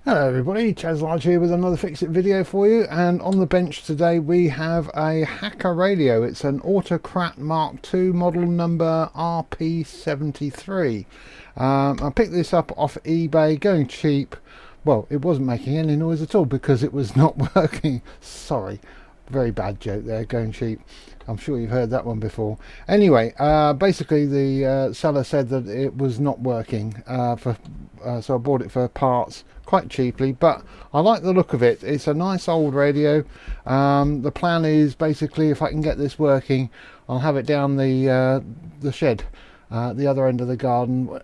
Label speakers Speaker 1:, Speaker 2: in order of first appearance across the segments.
Speaker 1: Hello everybody, Chaz Large here with another Fix It video for you, and on the bench today we have a Hacker radio. It's an Autocrat Mk model number RP73. I picked this up off eBay, going cheap. Well, it wasn't making any noise at all because it was not working. Sorry, very bad joke there, going cheap. I'm sure you've heard that one before. Anyway, basically the seller said that it was not working, so I bought it for parts quite cheaply, but I like the look of it. It's a nice old radio. The plan is basically, if I can get this working, I'll have it down the shed, the other end of the garden,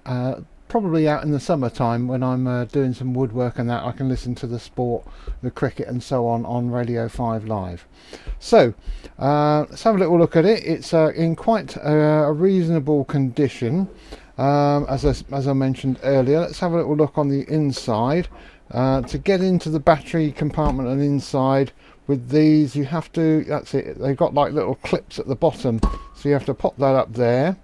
Speaker 1: probably out in the summertime when I'm doing some woodwork and that. I can listen to the sport, the cricket and so on Radio 5 Live. So let's have a little look at it. It's in quite a reasonable condition, as I mentioned earlier. Let's have a little look on the inside. To get into the battery compartment and inside with these, you have to, that's it, they've got like little clips at the bottom, so you have to pop that up there.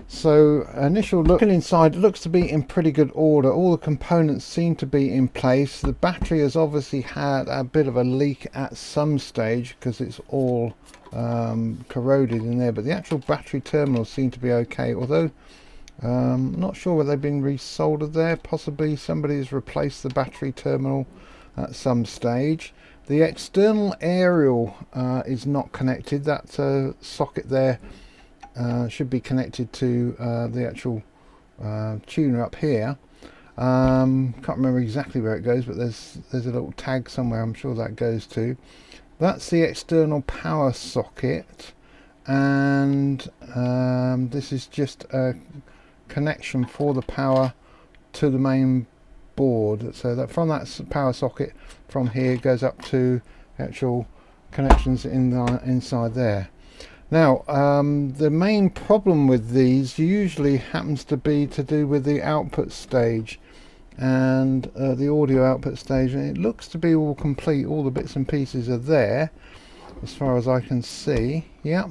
Speaker 1: So initial look inside, it looks to be in pretty good order. All the components seem to be in place. The battery has obviously had a bit of a leak at some stage because it's all corroded in there, but the actual battery terminals seem to be okay, although I'm not sure whether they've been resoldered there. Possibly somebody's replaced the battery terminal at some stage. The external aerial is not connected. That socket there should be connected to the actual tuner up here. Can't remember exactly where it goes, but there's a little tag somewhere I'm sure that goes to. That's the external power socket, and this is just a connection for the power to the main board. So that from that power socket from here goes up to actual connections inside there. Now, the main problem with these usually happens to be to do with the output stage and the audio output stage, and it looks to be all complete. All the bits and pieces are there as far as I can see. Yeah,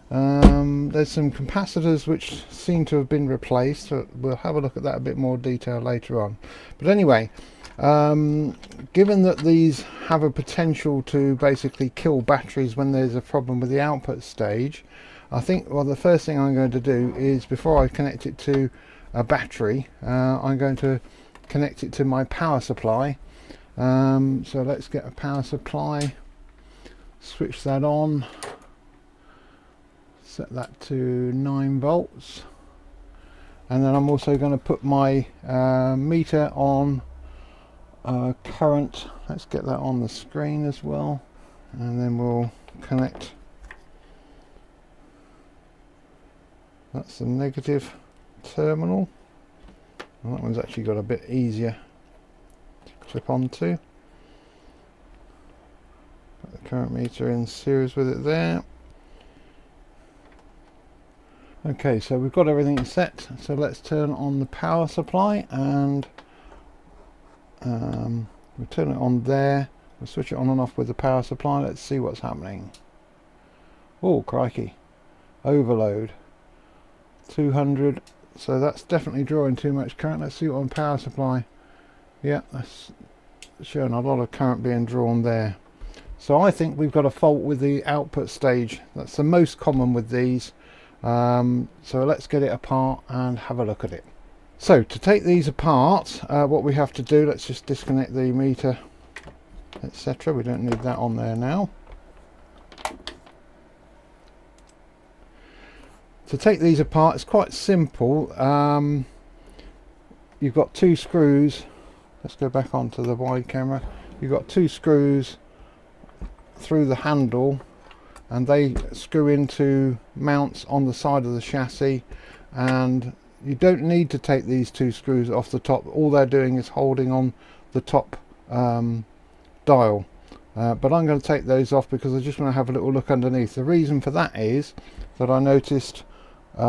Speaker 1: there's some capacitors which seem to have been replaced, so we'll have a look at that a bit more detail later on. But anyway, given that these have a potential to basically kill batteries when there's a problem with the output stage, I think, well, the first thing I'm going to do is, before I connect it to a battery, I'm going to connect it to my power supply. So let's get a power supply, switch that on, set that to 9 volts, and then I'm also going to put my meter on current. Let's get that on the screen as well, and then we'll connect. That's the negative terminal, and that one's actually got a bit easier to clip onto. Put the current meter in series with it there. Okay, so we've got everything set, so let's turn on the power supply, and we'll turn it on there. We'll switch it on and off with the power supply. Let's see what's happening. Oh, crikey, overload 200, so that's definitely drawing too much current. Let's see what on power supply. Yeah, that's showing a lot of current being drawn there. So I think we've got a fault with the output stage. That's the most common with these. So let's get it apart and have a look at it. So to take these apart, what we have to do, let's just disconnect the meter, etc. We don't need that on there now. To take these apart, it's quite simple. You've got 2 screws. Let's go back onto the wide camera. You've got 2 screws through the handle, and they screw into mounts on the side of the chassis, and you don't need to take these 2 screws off the top. All they're doing is holding on the top dial, but I'm going to take those off because I just want to have a little look underneath. The reason for that is that I noticed in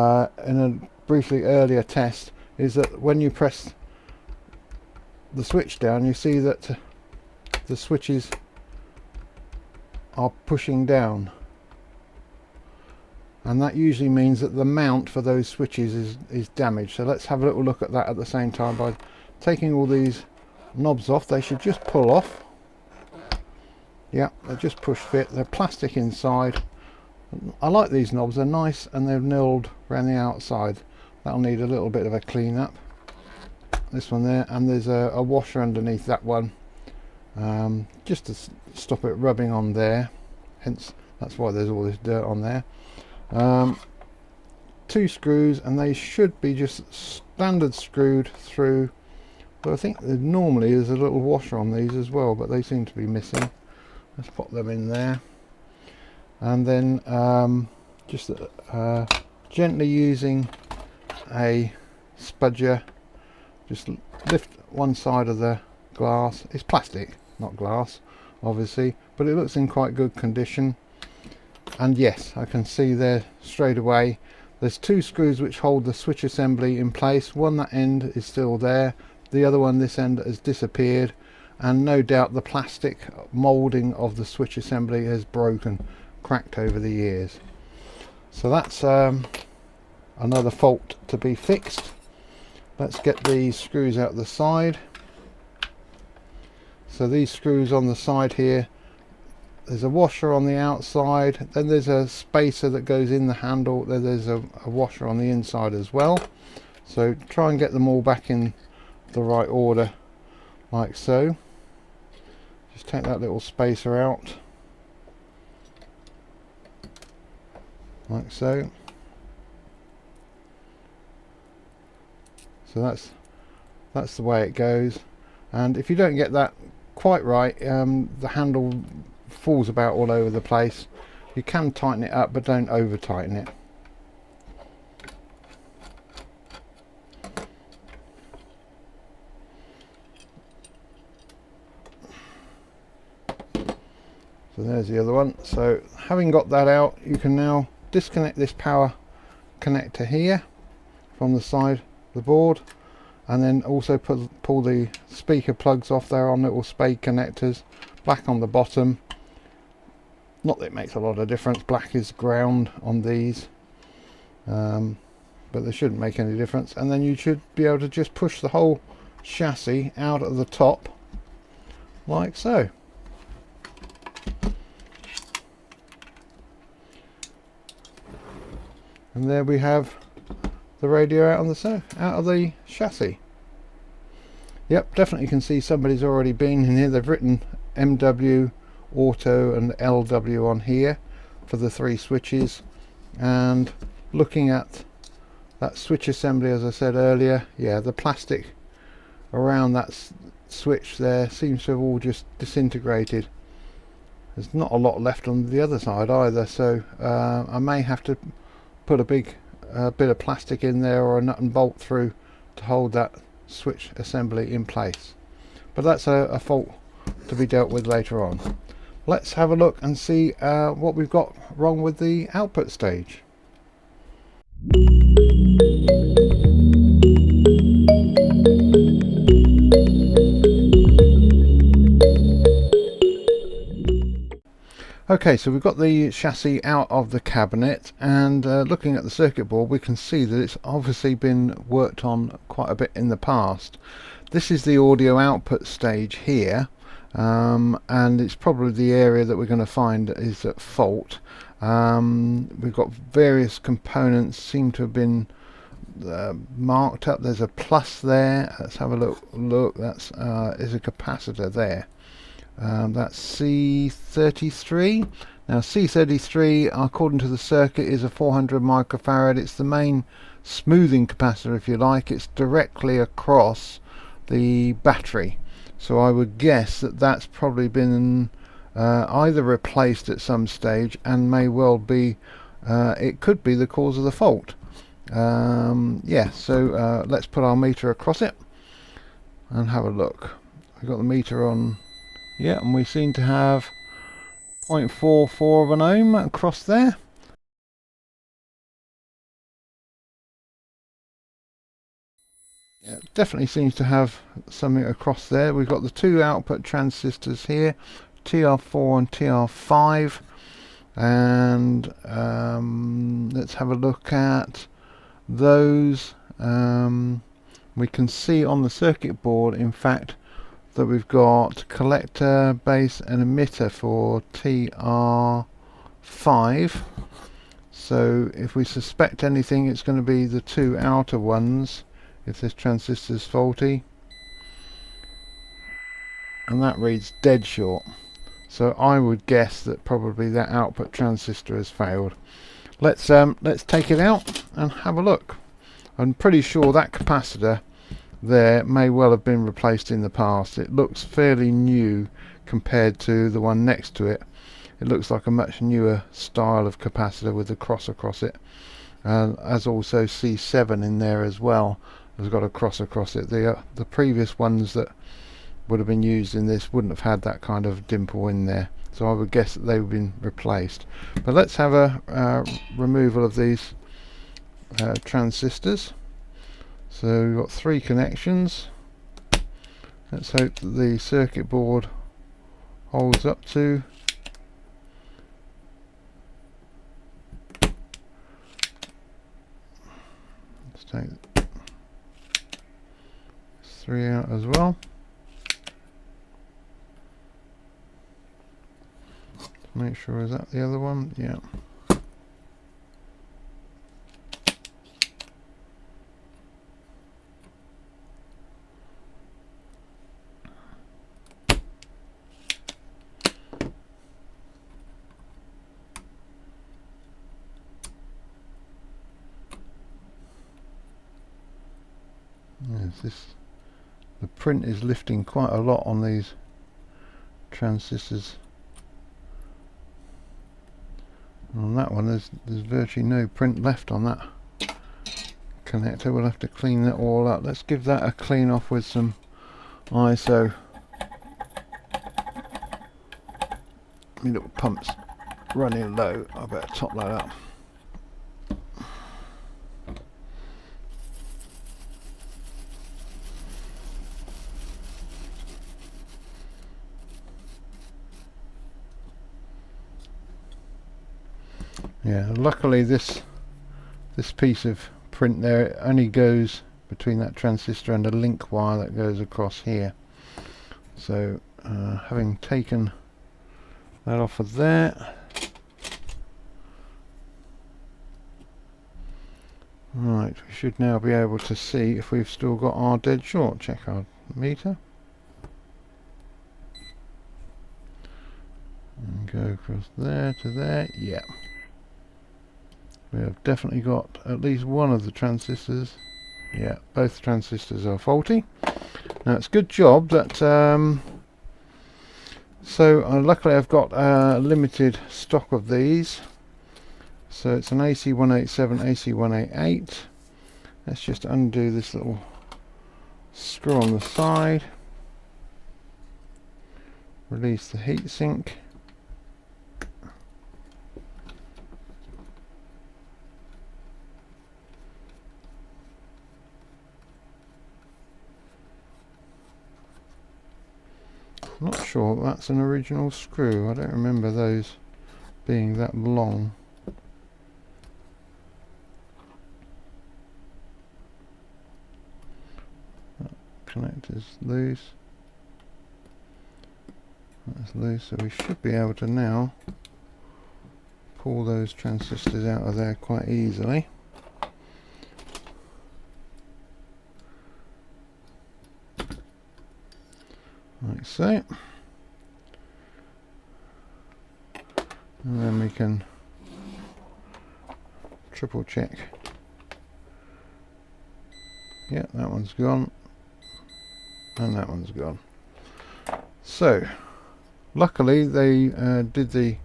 Speaker 1: a briefly earlier test is that when you press the switch down, you see that the switches are pushing down, and that usually means that the mount for those switches is damaged. So let's have a little look at that at the same time by taking all these knobs off. They should just pull off. Yeah, they're just push fit. They're plastic inside. I like these knobs, they're nice and they're nilled around the outside. That'll need a little bit of a clean up. This one there, and there's a washer underneath that one, just to stop it rubbing on there, hence that's why there's all this dirt on there. 2 screws, and they should be just standard screwed through, but I think there normally is a little washer on these as well, but they seem to be missing. Let's pop them in there, and then just gently using a spudger, just lift one side of the glass. It's plastic, not glass, obviously, but it looks in quite good condition. And yes, I can see there straight away there's 2 screws which hold the switch assembly in place. One, that end is still there, the other one, this end, has disappeared, and no doubt the plastic moulding of the switch assembly has broken, cracked over the years. So that's another fault to be fixed. Let's get these screws out the side. So these screws on the side here, there's a washer on the outside, then there's a spacer that goes in the handle, then there's a washer on the inside as well. So try and get them all back in the right order, like so. Just take that little spacer out, like so. So that's the way it goes, and if you don't get that quite right, the handle falls about all over the place. You can tighten it up, but don't over tighten it. So there's the other one. So having got that out, you can now disconnect this power connector here from the side of the board, and then also pull the speaker plugs off. There on little spade connectors, black on the bottom. Not that it makes a lot of difference, black is ground on these, but they shouldn't make any difference. And then you should be able to just push the whole chassis out of the top, like so. And there we have the radio out of the chassis. Yep, definitely can see somebody's already been in here. They've written MW, Auto and LW on here for the 3 switches. And looking at that switch assembly, as I said earlier, yeah, the plastic around that switch there seems to have all just disintegrated. There's not a lot left on the other side either, so I may have to put a big bit of plastic in there, or a nut and bolt through, to hold that switch assembly in place. But that's a fault to be dealt with later on. Let's have a look and see what we've got wrong with the output stage. Okay, so we've got the chassis out of the cabinet, and looking at the circuit board, we can see that it's obviously been worked on quite a bit in the past. This is the audio output stage here, and it's probably the area that we're going to find is at fault. We've got various components seem to have been marked up. There's a plus there. Let's have a look. That's is a capacitor there. That's C33. Now C33, according to the circuit, is a 400 microfarad. It's the main smoothing capacitor, if you like. It's directly across the battery, so I would guess that that's probably been either replaced at some stage, and may well be it could be the cause of the fault. Yeah, so let's put our meter across it and have a look. We've got the meter on. Yeah, and we seem to have 0.44 of an ohm across there. Yeah, definitely seems to have something across there. We've got the 2 output transistors here, TR4 and TR5, and let's have a look at those. We can see on the circuit board, in fact, that we've got collector, base and emitter for TR5. So if we suspect anything, it's going to be the two outer ones if this transistor is faulty, and that reads dead short. So I would guess that probably that output transistor has failed. Let's take it out and have a look. I'm pretty sure that capacitor there may well have been replaced in the past. It looks fairly new compared to the one next to it. It looks like a much newer style of capacitor with a cross across it, as also C7 in there as well has got a cross across it. The previous ones that would have been used in this wouldn't have had that kind of dimple in there, so I would guess that they've been replaced. But let's have a removal of these transistors. So we've got 3 connections. Let's hope that the circuit board holds up to. Let's take 3 out as well. Make sure, is that the other one? Yeah. Yes, the print is lifting quite a lot on these transistors. And on that one there's virtually no print left on that connector. We'll have to clean that all up. Let's give that a clean off with some ISO. My little pump's running low. I better top that up. Yeah, luckily this piece of print there, it only goes between that transistor and a link wire that goes across here. So having taken that off of there, right, we should now be able to see if we've still got our dead short. Check our meter and go across there to there. Yeah, we have definitely got at least one of the transistors. Yeah, both transistors are faulty. Now it's a good job that luckily I've got a limited stock of these. So it's an AC187, AC188. Let's just undo this little screw on the side. Release the heatsink. Not sure that's an original screw. I don't remember those being that long. That connector's loose. That's loose, so we should be able to now pull those transistors out of there quite easily. Like so, and then we can triple check. Yeah, that one's gone and that one's gone. So luckily they did the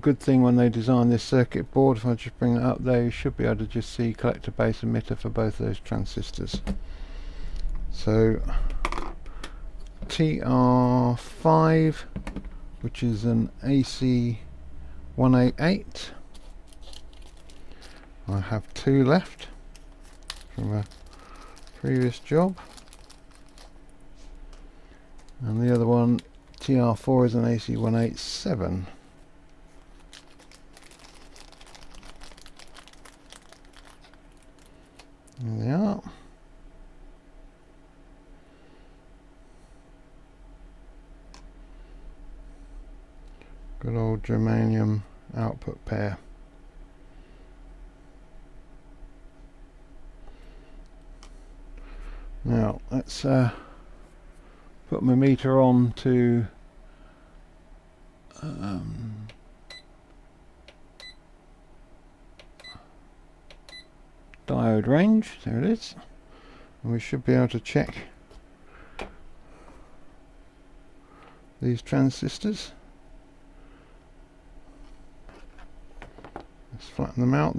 Speaker 1: good thing when they designed this circuit board. If I just bring it up there, you should be able to just see collector, base, emitter for both those transistors. So TR5, which is an AC188. I have 2 left from a previous job, and the other one, TR4, is an AC187. There they are. Good old germanium output pair. Now let's put my meter on to diode range. There it is, and we should be able to check these transistors. Let's flatten them out.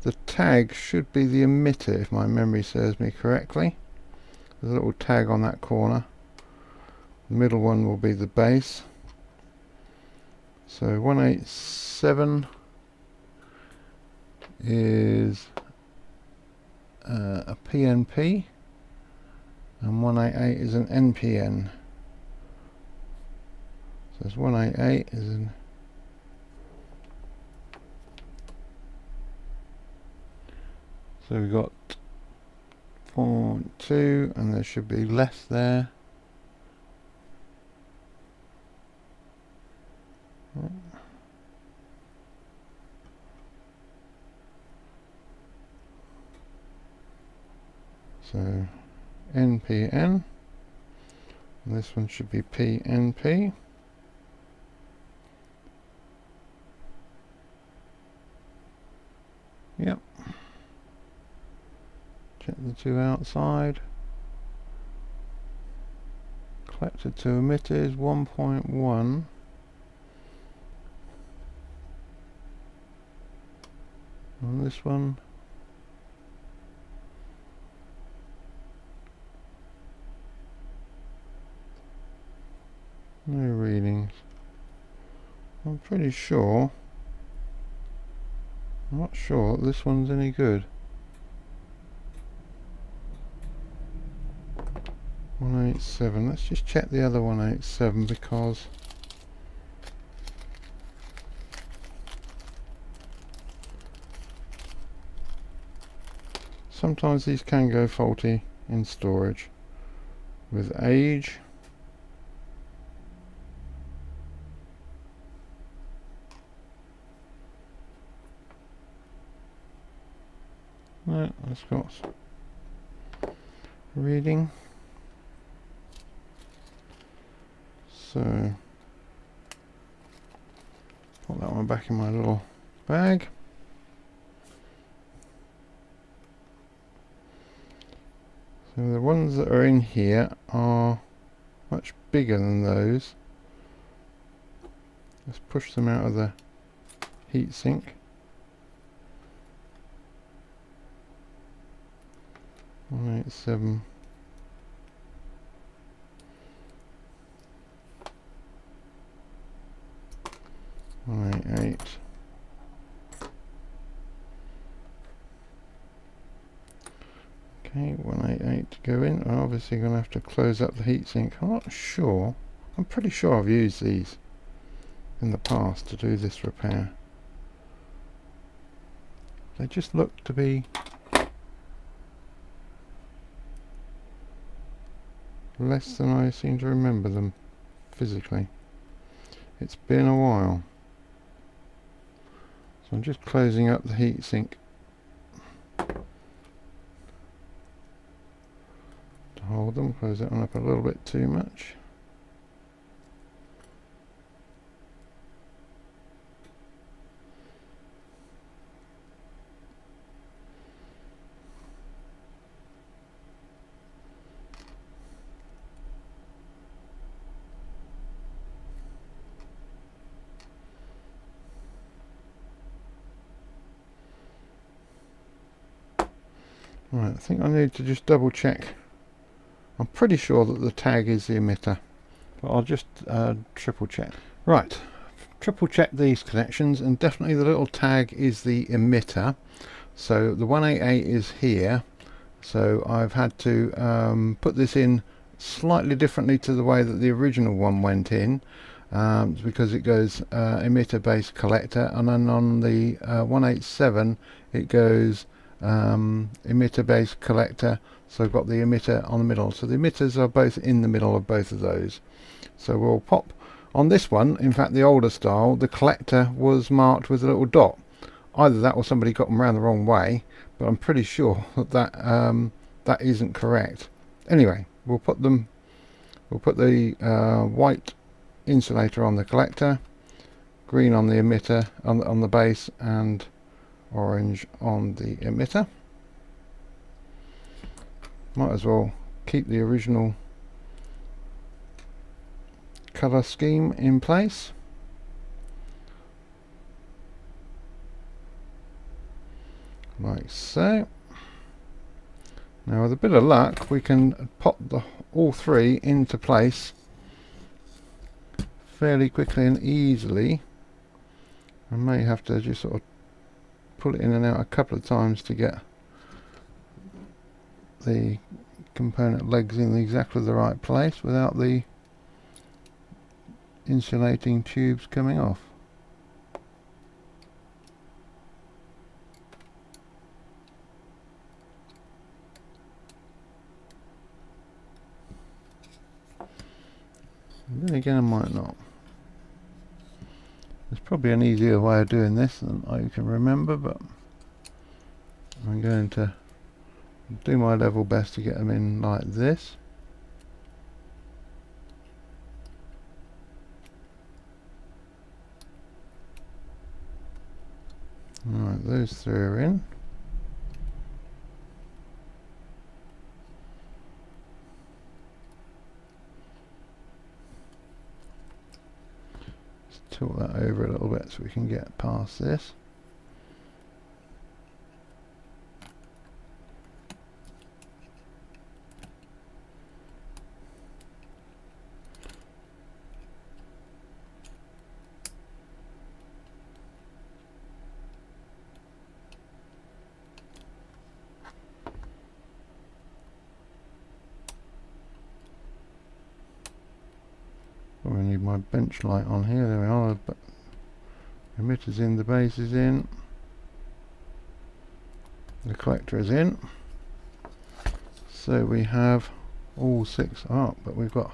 Speaker 1: The tag should be the emitter, if my memory serves me correctly. There's a little tag on that corner. The middle one will be the base. So 187 is a PNP, and 188 is an NPN. So this 188 is an so we've got 4.2, and there should be less there. So NPN, and this one should be PNP. Yep. Check the two outside. Collector to emitter is 1.1. On this one, no readings. I'm pretty sure, I'm not sure that this one's any good. 187. Let's just check the other 187, because sometimes these can go faulty in storage with age. No, that's got reading. So put that one back in my little bag. So the ones that are in here are much bigger than those. Let's push them out of the heatsink. One 187. One 188. Okay, 188 to go in. I'm obviously going to have to close up the heatsink. I'm not sure. I'm pretty sure I've used these in the past to do this repair. They just look to be less than I seem to remember them physically. It's been a while. So I'm just closing up the heatsink to hold them. Close that one up a little bit too much. Right, I think I need to just double check. I'm pretty sure that the tag is the emitter, but I'll just triple check. Right, triple check these connections, and definitely the little tag is the emitter. So the 188 is here, so I've had to put this in slightly differently to the way that the original one went in, because it goes emitter base collector, and then on the 187 it goes emitter base collector, so I've got the emitter on the middle. So the emitters are both in the middle of both of those. So we'll pop On this one, in fact the older style, the collector was marked with a little dot. Either that or somebody got them around the wrong way, but I'm pretty sure that that isn't correct. Anyway, we'll put the white insulator on the collector, green on the emitter, on the base, and orange on the emitter. Might as well keep the original colour scheme in place. Like so. Now with a bit of luck we can pop all three into place fairly quickly and easily. I may have to just sort of pull it in and out a couple of times to get the component legs in exactly the right place without the insulating tubes coming off. Then again, I might not. There's probably an easier way of doing this than I can remember, but I'm going to do my level best to get them in like this. Alright, those three are in. Tilt that over a little bit so we can get past this. We need my bench light on here. There we are. But emitter's in, the base is in, the collector is in. So we have all six up, but we've got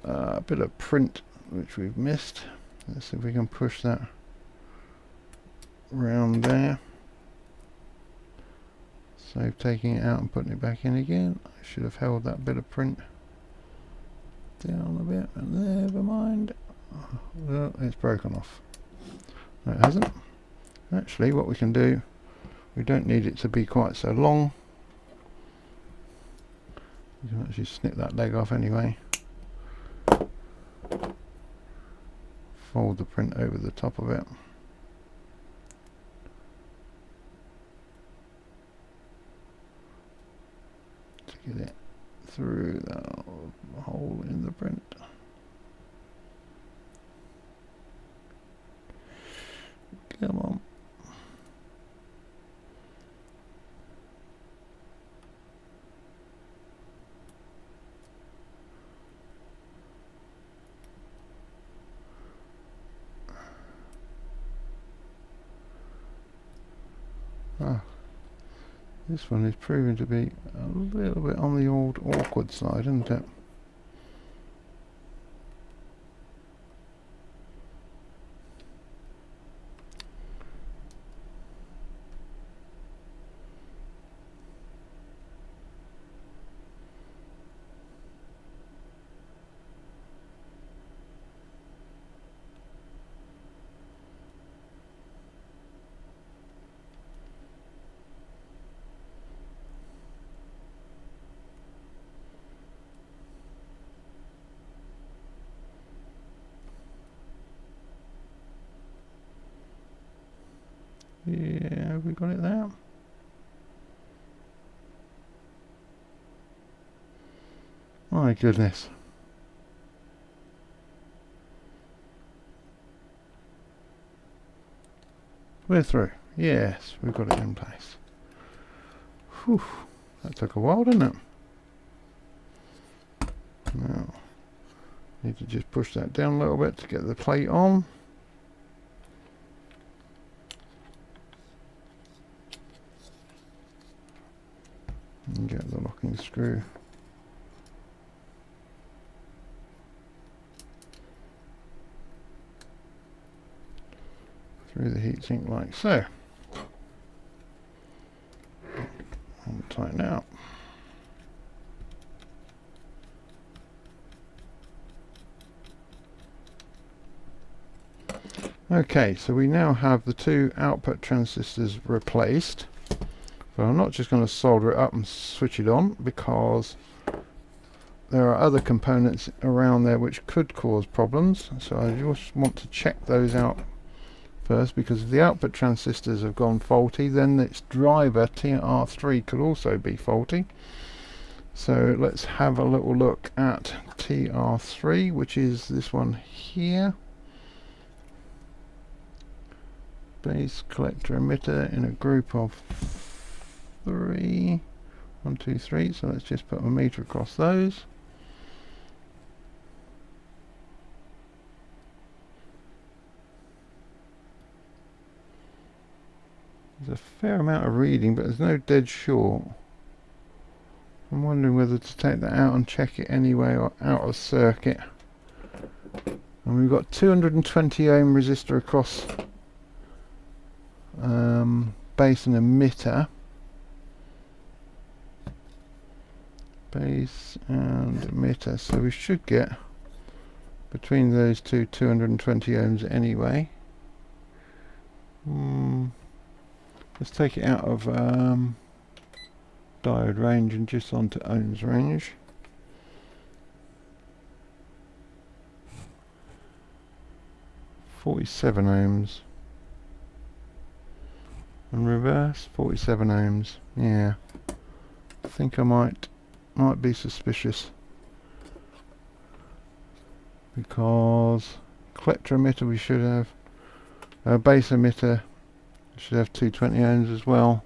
Speaker 1: a bit of print which we've missed. Let's see if we can push that round there. So taking it out and putting it back in again. I should have held that bit of print down a bit, and never mind. Well, it's broken off. No, it hasn't. Actually, what we can do, we don't need it to be quite so long. You can actually snip that leg off anyway. Fold the print over the top of it. To get it through that hole in the print. Come on. This one is proving to be a little bit on the old awkward side, isn't it? Yeah, have we got it there? My goodness. We're through. Yes, we've got it in place. Whew, that took a while, didn't it? Now, need to just push that down a little bit to get the plate on. And get the locking screw through the heatsink like so. And tighten it up. Okay, so we now have the two output transistors replaced. But I'm not just going to solder it up and switch it on, because there are other components around there which could cause problems. So I just want to check those out first, because if the output transistors have gone faulty, then its driver TR3 could also be faulty. So let's have a little look at TR3, which is this one here. Base, collector, emitter in a group of 3. 1, 2, 3. So let's just put a meter across those. There's a fair amount of reading, but there's no dead short. I'm wondering whether to take that out and check it anyway, or out of circuit. And we've got 220 ohm resistor across base and emitter. Base and emitter, so we should get between those two 220 ohms anyway. Let's take it out of diode range and just onto ohms range. (47 ohms). And reverse, 47 ohms. Yeah, I think I might be suspicious, because collector emitter we should have, base emitter should have 220 ohms as well.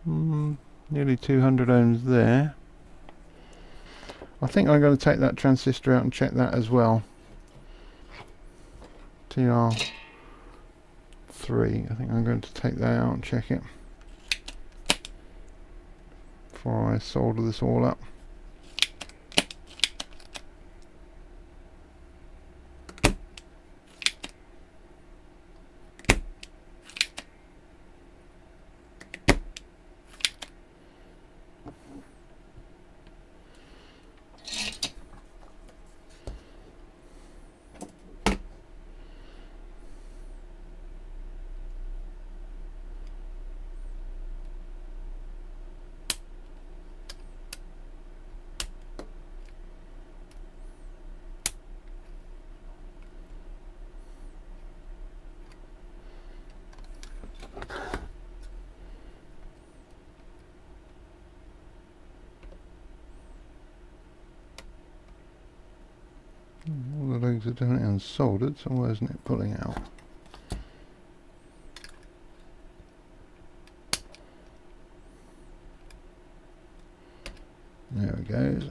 Speaker 1: Nearly 200 ohms there. I think I'm going to take that transistor out and check that as well. TR3, I think I'm going to take that out and check it before I solder this all up. All the legs are definitely unsoldered, so why isn't it pulling out? There it goes.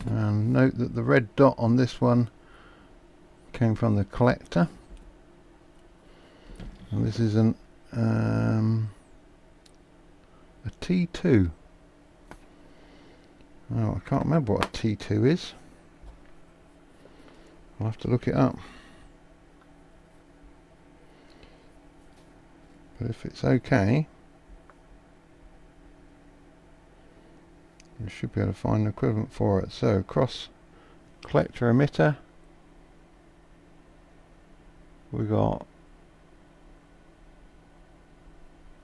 Speaker 1: And note that the red dot on this one came from the collector. And this is a T2. Oh, I can't remember what a T2 is. I'll have to look it up. But if it's okay, you should be able to find an equivalent for it. So across collector emitter, we got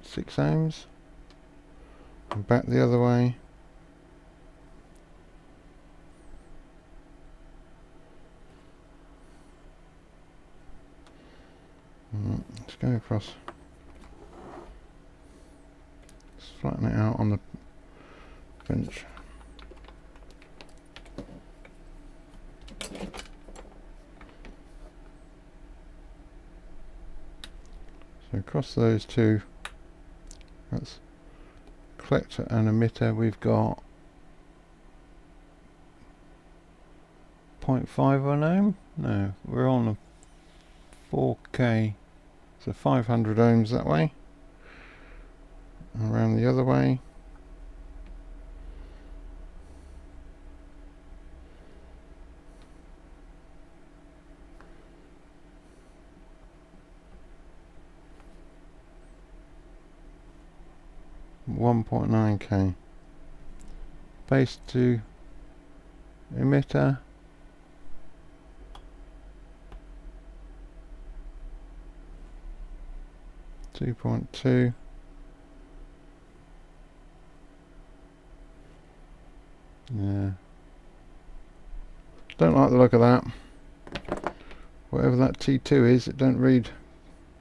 Speaker 1: 6 ohms, and back the other way let's go across, let's flatten it out on the bench. So across those two, that's collector and emitter, we've got 0.5 ohm. No, we're on a 4K, so 500 ohms that way, and around the other way 1.9k. Base to emitter. .2. Yeah. Don't like the look of that. Whatever that T2 is, it don't read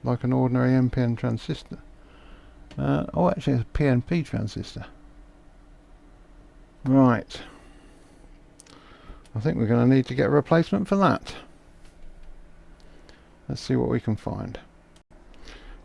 Speaker 1: like an ordinary NPN transistor. Oh, actually it's a PNP transistor. Right. I think we're going to need to get a replacement for that. Let's see what we can find.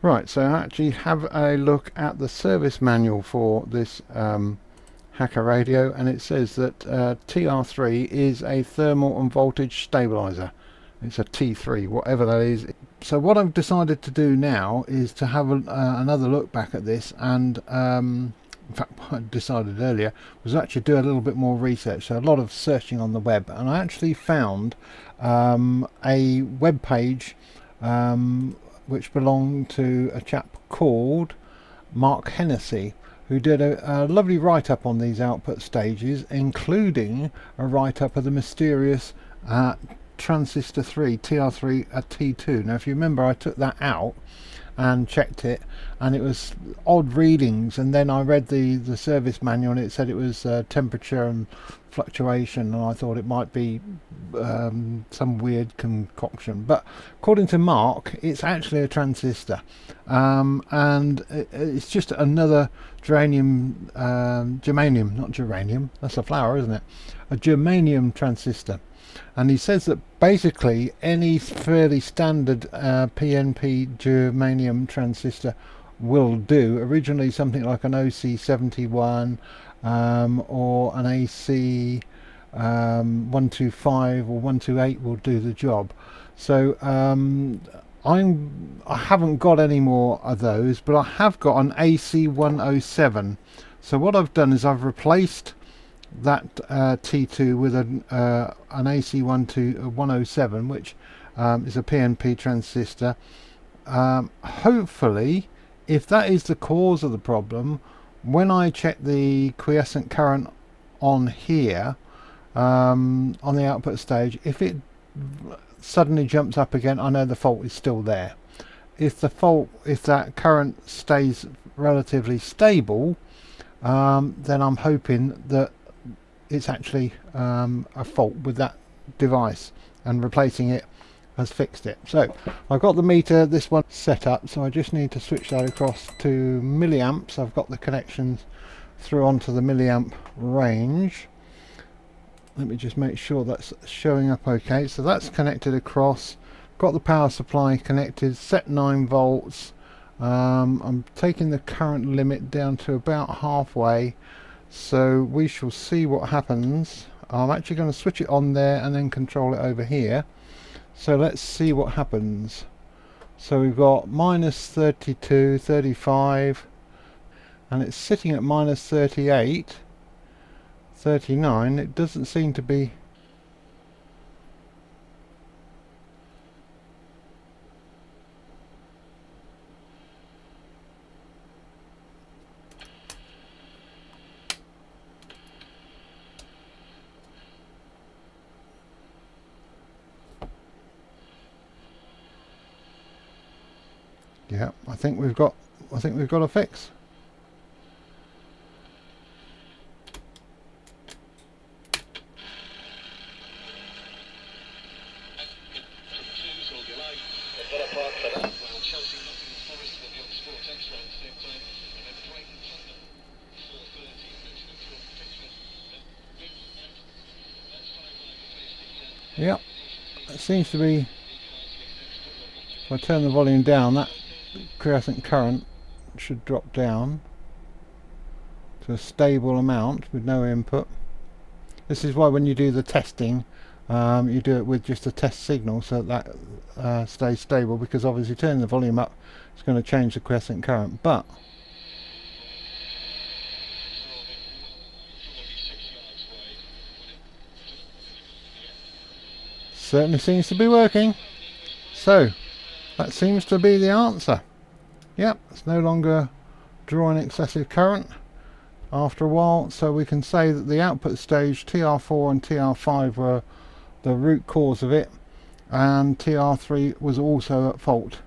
Speaker 1: Right, so I actually have a look at the service manual for this Hacker radio, and it says that TR3 is a thermal and voltage stabilizer. It's a T3, whatever that is. So what I've decided to do now is to have another look back at this, and in fact what I decided earlier was actually do a little bit more research, so a lot of searching on the web, and I actually found a web page which belonged to a chap called Mark Hennessy, who did a lovely write-up on these output stages, including a write-up of the mysterious transistor 3, TR3 T2. Now if you remember, I took that out and checked it, and it was odd readings, and then I read the service manual, and it said it was temperature and fluctuation, and I thought it might be some weird concoction, but according to Mark, it's actually a transistor, and it's just another germanium, not geranium, that's a flower, isn't it? A germanium transistor. And he says that basically any fairly standard PNP germanium transistor will do. Originally something like an OC71 or an AC 125 or 128 will do the job. So I haven't got any more of those, but I have got an AC 107. So what I've done is I've replaced that T2 with an AC 107, which is a PNP transistor. Hopefully, if that is the cause of the problem, when I check the quiescent current on here on the output stage, if it suddenly jumps up again, I know the fault is still there. If that current stays relatively stable, then I'm hoping that it's actually a fault with that device, and replacing it has fixed it. So I've got the meter, this one set up, so I just need to switch that across to milliamps. I've got the connections through onto the milliamp range. Let me just make sure that's showing up okay. So that's connected across, got the power supply connected, set 9 volts. I'm taking the current limit down to about halfway, so we shall see what happens. I'm actually going to switch it on there and then control it over here. So let's see what happens. So we've got minus 32, 35, and it's sitting at minus 38, 39. It doesn't seem to be. Yeah, I think we've got a fix. Yep, it seems to be. If I turn the volume down, that quiescent current should drop down to a stable amount with no input. This is why when you do the testing, you do it with just a test signal, so that stays stable, because obviously turning the volume up is going to change the quiescent current. But certainly seems to be working. So that seems to be the answer. Yep, it's no longer drawing excessive current. after a while, so we can say that the output stage TR4 and TR5 were the root cause of it, and TR3 was also at fault.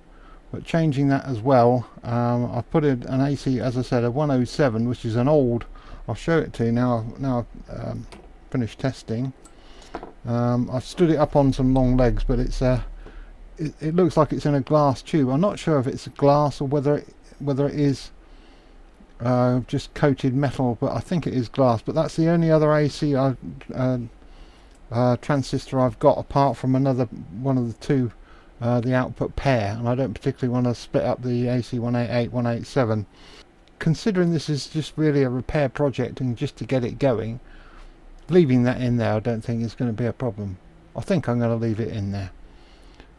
Speaker 1: But changing that as well, I've put in an AC, as I said, a 107, which is an old, I'll show it to you now I've finished testing. I've stood it up on some long legs, but it's it looks like it's in a glass tube. I'm not sure if it's glass or whether it is just coated metal, but I think it is glass. But that's the only other AC transistor I've got, apart from one of the two, the output pair, and I don't particularly want to split up the AC 188 187. Considering this is just really a repair project and just to get it going, leaving that in there I don't think is going to be a problem. I think I'm going to leave it in there.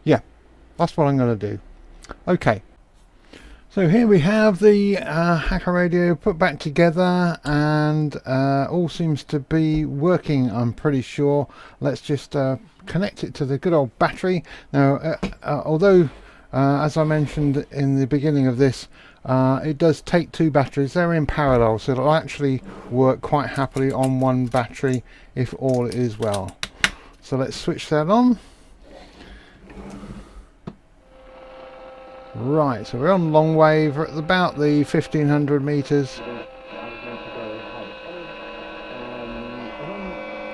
Speaker 1: Yeah, that's what I'm going to do. Okay, so here we have the Hacker radio put back together, and all seems to be working, I'm pretty sure. Let's just connect it to the good old battery. Now although as I mentioned in the beginning of this, it does take two batteries. They're in parallel, so it'll actually work quite happily on one battery if all is well. So let's switch that on. Right, so we're on long wave. We're at about the 1500 meters.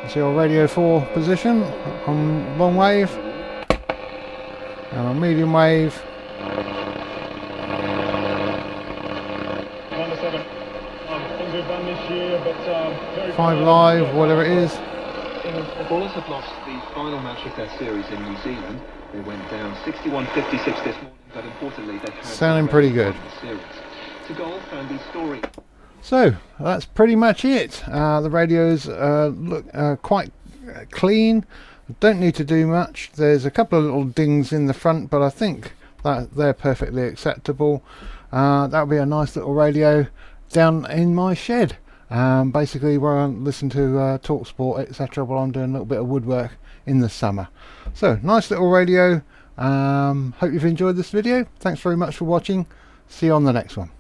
Speaker 1: That's your radio 4 position on long wave, and on medium wave. 5 live, whatever it is.
Speaker 2: The Bullets have lost the final match of their series in New Zealand. They went down 61-56 this morning, but importantly they had
Speaker 1: sounding pretty good.
Speaker 2: To golf and the story.
Speaker 1: So that's pretty much it. The radios look quite clean. Don't need to do much. There's a couple of little dings in the front, but I think that they're perfectly acceptable. That'll be a nice little radio down in my shed, basically where I listen to Talk Sport, etc., while I'm doing a little bit of woodwork in the summer. So nice little radio. Hope you've enjoyed this video. Thanks very much for watching. See you on the next one.